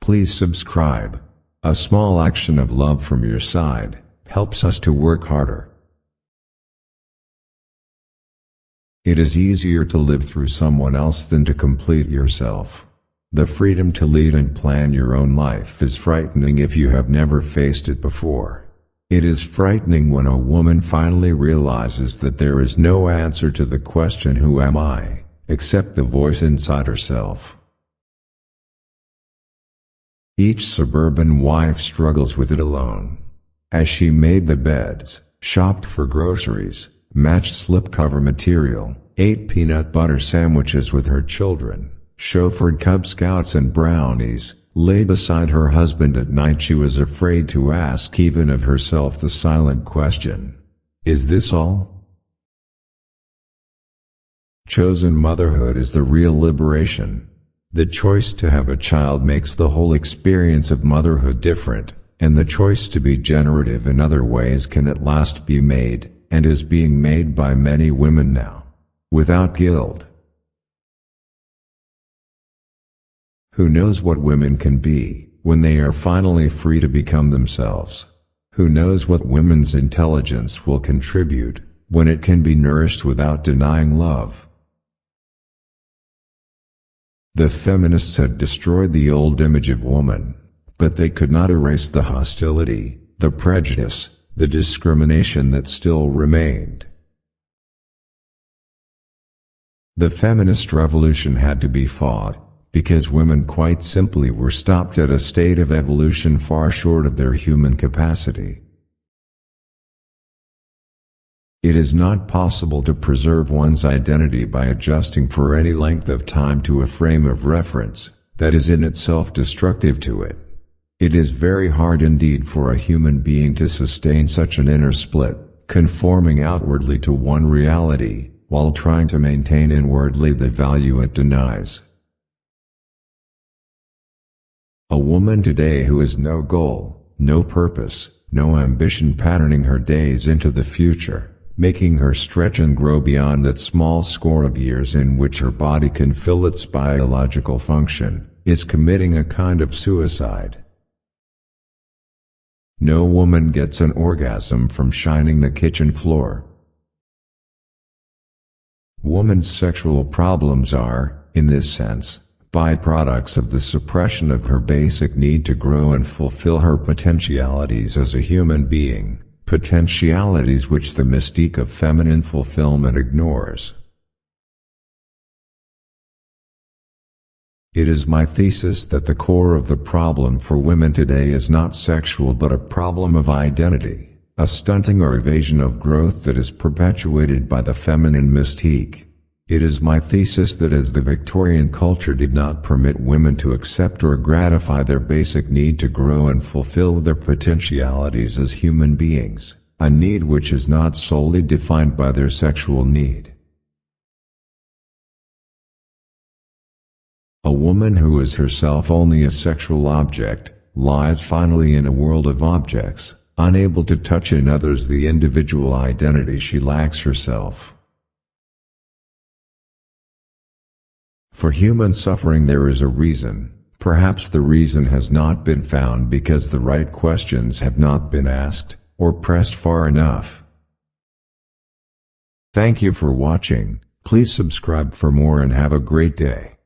Please subscribe. A small action of love from your side helps us to work harder. It is easier to live through someone else than to complete yourself. The freedom to lead and plan your own life is frightening if you have never faced it before. It is frightening when a woman finally realizes that there is no answer to the question "Who am I?" except the voice inside herself. Each suburban wife struggles with it alone. As she made the beds, shopped for groceries, matched slipcover material, ate peanut butter sandwiches with her children, chauffeured Cub Scouts and brownies, lay beside her husband at night, she was afraid to ask even of herself the silent question, "Is this all?" Chosen motherhood is the real liberation. The choice to have a child makes the whole experience of motherhood different, and the choice to be generative in other ways can at last be made, and is being made by many women now, without guilt. Who knows what women can be, when they are finally free to become themselves? Who knows what women's intelligence will contribute, when it can be nourished without denying love? The feminists had destroyed the old image of woman, but they could not erase the hostility, the prejudice, the discrimination that still remained. The feminist revolution had to be fought, because women quite simply were stopped at a state of evolution far short of their human capacity. It is not possible to preserve one's identity by adjusting for any length of time to a frame of reference that is in itself destructive to it. It is very hard indeed for a human being to sustain such an inner split, conforming outwardly to one reality, while trying to maintain inwardly the value it denies. A woman today who has no goal, no purpose, no ambition patterning her days into the future, making her stretch and grow beyond that small score of years in which her body can fill its biological function, is committing a kind of suicide. No woman gets an orgasm from shining the kitchen floor. Woman's sexual problems are, in this sense, byproducts of the suppression of her basic need to grow and fulfill her potentialities as a human being, potentialities which the mystique of feminine fulfillment ignores. It is my thesis that the core of the problem for women today is not sexual but a problem of identity, a stunting or evasion of growth that is perpetuated by the feminine mystique. It is my thesis that as the Victorian culture did not permit women to accept or gratify their basic need to grow and fulfill their potentialities as human beings, a need which is not solely defined by their sexual need. A woman who is herself only a sexual object, lies finally in a world of objects, unable to touch in others the individual identity she lacks herself. For human suffering there is a reason. Perhaps the reason has not been found because the right questions have not been asked, or pressed far enough. Thank you for watching. Please subscribe for more and have a great day.